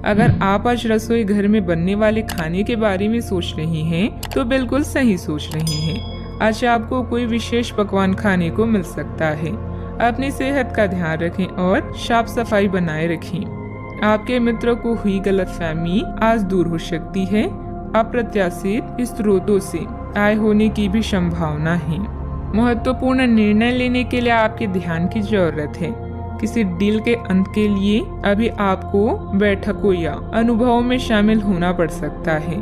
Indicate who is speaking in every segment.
Speaker 1: अगर आप आज रसोई घर में बनने वाले खाने के बारे में सोच रही हैं, तो बिल्कुल सही सोच रही हैं। आज आपको कोई विशेष पकवान खाने को मिल सकता है। अपनी सेहत का ध्यान रखें और साफ सफाई बनाए रखें। आपके मित्रों को हुई गलतफहमी आज दूर हो सकती है। अप्रत्याशित स्रोतों से आय होने की भी संभावना है। महत्वपूर्ण निर्णय लेने के लिए आपके ध्यान की जरूरत है। किसी डील के अंत के लिए अभी आपको बैठकों या अनुभवों में शामिल होना पड़ सकता है।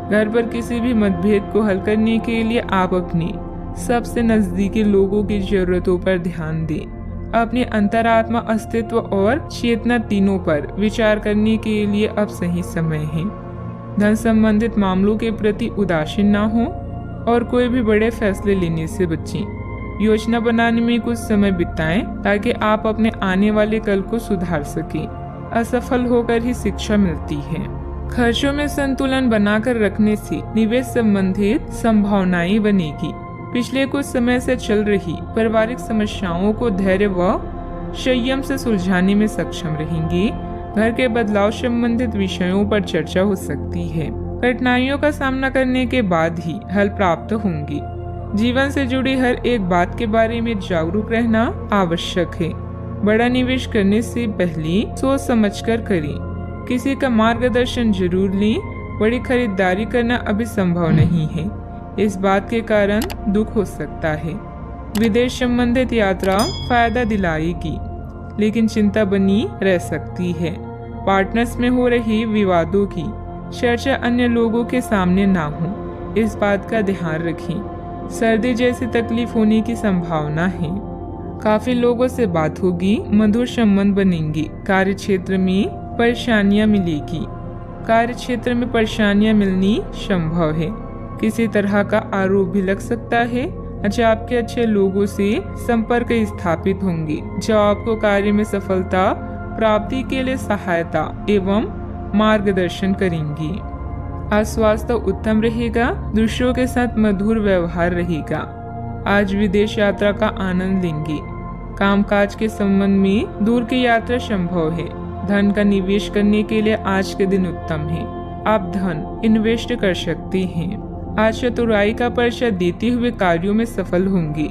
Speaker 1: घर पर किसी भी मतभेद को हल करने के लिए आप अपने सबसे नजदीकी लोगों की जरूरतों पर ध्यान दें। अपने अंतरात्मा, अस्तित्व और चेतना तीनों पर विचार करने के लिए अब सही समय है। धन संबंधित मामलों के प्रति उदासीन ना हो और कोई भी बड़े फैसले लेने से बचें। योजना बनाने में कुछ समय बिताएं ताकि आप अपने आने वाले कल को सुधार सकें। असफल होकर ही शिक्षा मिलती है। खर्चों में संतुलन बनाकर रखने से निवेश संबंधित संभावनाएं बनेगी। पिछले कुछ समय से चल रही पारिवारिक समस्याओं को धैर्य व संयम से सुलझाने में सक्षम रहेंगे। घर के बदलाव संबंधित विषयों पर चर्चा हो सकती है। कठिनाइयों का सामना करने के बाद ही हल प्राप्त होंगे। जीवन से जुड़ी हर एक बात के बारे में जागरूक रहना आवश्यक है। बड़ा निवेश करने से पहले सोच समझकर करें। किसी का मार्गदर्शन जरूर लें। बड़ी खरीदारी करना अभी संभव नहीं है। इस बात के कारण दुख हो सकता है। विदेश संबंधित यात्रा फायदा दिलाएगी, लेकिन चिंता बनी रह सकती है। पार्टनर्स में हो रही विवादों की चर्चा अन्य लोगों के सामने ना हो, इस बात का ध्यान रखें। सर्दी जैसी तकलीफ होने की संभावना है। काफी लोगों से बात होगी, मधुर संबंध बनेंगे। कार्य क्षेत्र में परेशानियां मिलेगी। कार्य क्षेत्र में परेशानियां मिलनी संभव है। किसी तरह का आरोप भी लग सकता है। आपके अच्छे लोगों से संपर्क स्थापित होंगे जो आपको कार्य में सफलता प्राप्ति के लिए सहायता एवं मार्गदर्शन करेंगी। आज स्वास्थ्य उत्तम रहेगा। दूसरों के साथ मधुर व्यवहार रहेगा। आज विदेश यात्रा का आनंद लेंगे। कामकाज के संबंध में दूर की यात्रा संभव है। धन का निवेश करने के लिए आज के दिन उत्तम है। आप धन इन्वेस्ट कर सकते हैं। आज चतुराई का परिचय देते हुए कार्यों में सफल होंगे।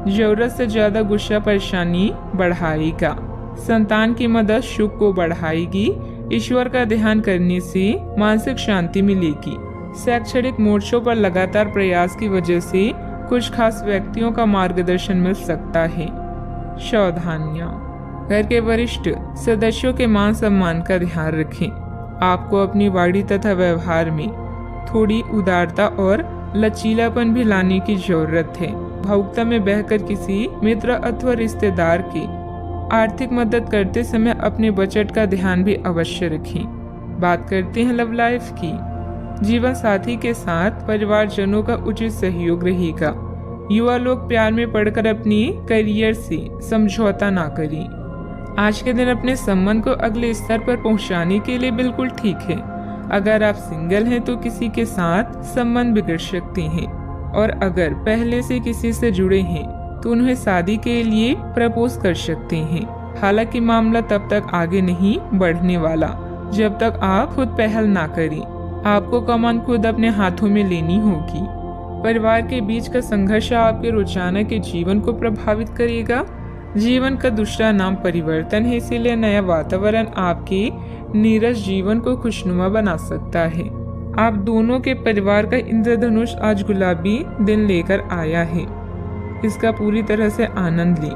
Speaker 1: जरूरत से ज्यादा गुस्सा परेशानी बढ़ाएगा। संतान की मदद सुख को बढ़ाएगी। ईश्वर का ध्यान करने से मानसिक शांति मिलेगी। शैक्षणिक मोर्चों पर लगातार प्रयास की वजह से कुछ खास व्यक्तियों का मार्गदर्शन मिल सकता है। सावधानियां। घर के वरिष्ठ सदस्यों के मान सम्मान का ध्यान रखें। आपको अपनी वाणी तथा व्यवहार में थोड़ी उदारता और लचीलापन भी लाने की जरूरत है। भावुकता में बहकर किसी मित्र अथवा रिश्तेदार की आर्थिक मदद करते समय अपने बजट का ध्यान भी अवश्य रखें। बात करते हैं लव लाइफ की। जीवन साथी के साथ परिवारजनों का उचित सहयोग रहेगा। युवा लोग प्यार में पड़कर अपनी करियर से समझौता ना करें। आज के दिन अपने संबंध को अगले स्तर पर पहुंचाने के लिए बिल्कुल ठीक है। अगर आप सिंगल हैं तो किसी के साथ संबंध बिगड़ सकते हैं, और अगर पहले से किसी से जुड़े हैं तो उन्हें शादी के लिए प्रपोज कर सकते हैं। हालांकि मामला तब तक आगे नहीं बढ़ने वाला जब तक आप खुद पहल ना करें। आपको कमान खुद अपने हाथों में लेनी होगी। परिवार के बीच का संघर्ष आपके रोजाना के जीवन को प्रभावित करेगा। जीवन का दूसरा नाम परिवर्तन है, इसीलिए नया वातावरण आपके नीरस जीवन को खुशनुमा बना सकता है। आप दोनों के परिवार का इंद्रधनुष आज गुलाबी दिन लेकर आया है। इसका पूरी तरह से आनंद लें।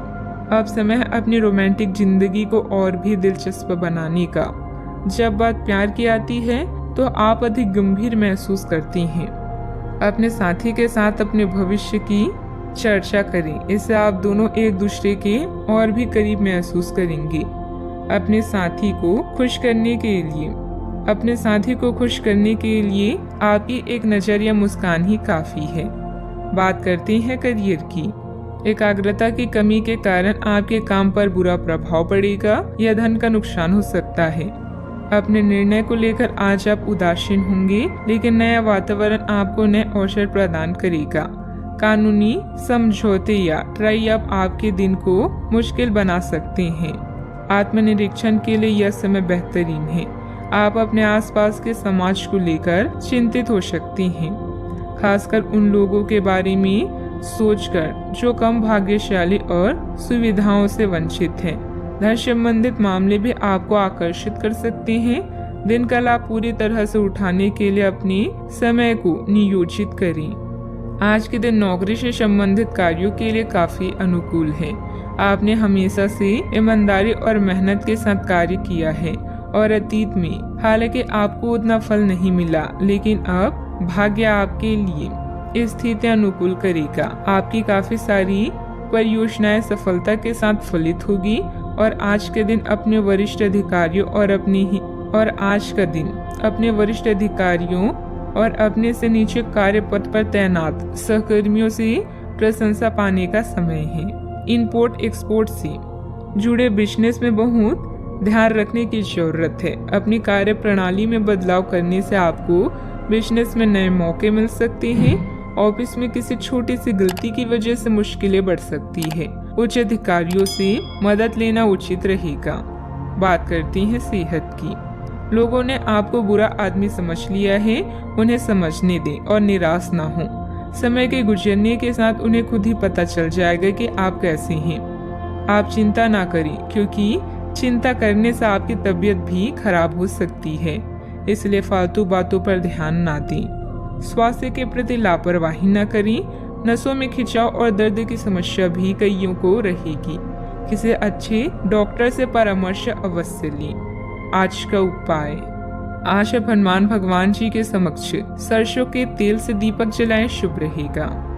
Speaker 1: अब समय है अपनी रोमांटिक जिंदगी को और भी दिलचस्प बनाने का। जब बात प्यार की आती है तो आप अधिक गंभीर महसूस करती हैं। अपने साथी के साथ अपने भविष्य की चर्चा करें। इससे आप दोनों एक दूसरे के और भी करीब महसूस करेंगे। अपने साथी को खुश करने के लिए आपकी एक नजर या मुस्कान ही काफी है। बात करते हैं करियर की। एकाग्रता की कमी के कारण आपके काम पर बुरा प्रभाव पड़ेगा या धन का नुकसान हो सकता है। अपने निर्णय को लेकर आज आप उदासीन होंगे, लेकिन नया वातावरण आपको नए अवसर प्रदान करेगा। कानूनी समझौते या ट्राई अप आपके दिन को मुश्किल बना सकते हैं। आत्मनिरीक्षण के लिए यह समय बेहतरीन है। आप अपने आसपास के समाज को लेकर चिंतित हो सकती हैं, खासकर उन लोगों के बारे में सोचकर जो कम भाग्यशाली और सुविधाओं से वंचित हैं। धन संबंधित मामले भी आपको आकर्षित कर सकते हैं। दिन का लाभ पूरी तरह से उठाने के लिए अपने समय को नियोजित करें। आज के दिन नौकरी से संबंधित कार्यों के लिए काफी अनुकूल है। आपने हमेशा से ईमानदारी और मेहनत के साथ कार्य किया है और अतीत में हालांकि आपको उतना फल नहीं मिला, लेकिन अब भाग्य आपके लिए स्थिति अनुकूल करेगा। आपकी काफी सारी परियोजनाएं सफलता के साथ फलित होगी और आज के दिन अपने वरिष्ठ अधिकारियों और अपने से नीचे कार्य पद पर तैनात सहकर्मियों से प्रशंसा पाने का समय है। इंपोर्ट एक्सपोर्ट से जुड़े बिजनेस में बहुत ध्यान रखने की जरूरत है। अपनी कार्य प्रणाली में बदलाव करने से आपको बिजनेस में नए मौके मिल सकते हैं। ऑफिस में किसी छोटी सी गलती की वजह से मुश्किलें बढ़ सकती है। उच्च अधिकारियों से मदद लेना उचित रहेगा। बात करते हैं सेहत की। लोगों ने आपको बुरा आदमी समझ लिया है, उन्हें समझने दें और निराश ना हो। समय के गुजरने के साथ उन्हें खुद ही पता चल जाएगा कि आप कैसे हैं। आप चिंता ना करें, क्योंकि चिंता करने से आपकी तबीयत भी खराब हो सकती है, इसलिए फालतू बातों पर ध्यान ना दें। स्वास्थ्य के प्रति लापरवाही न करें। नसों में खिंचाव और दर्द की समस्या भी कईयों को रहेगी। किसी अच्छे डॉक्टर से परामर्श अवश्य लें। आज का उपाय, आज आप हनुमान भगवान जी के समक्ष सरसों के तेल से दीपक जलाएं, शुभ रहेगा।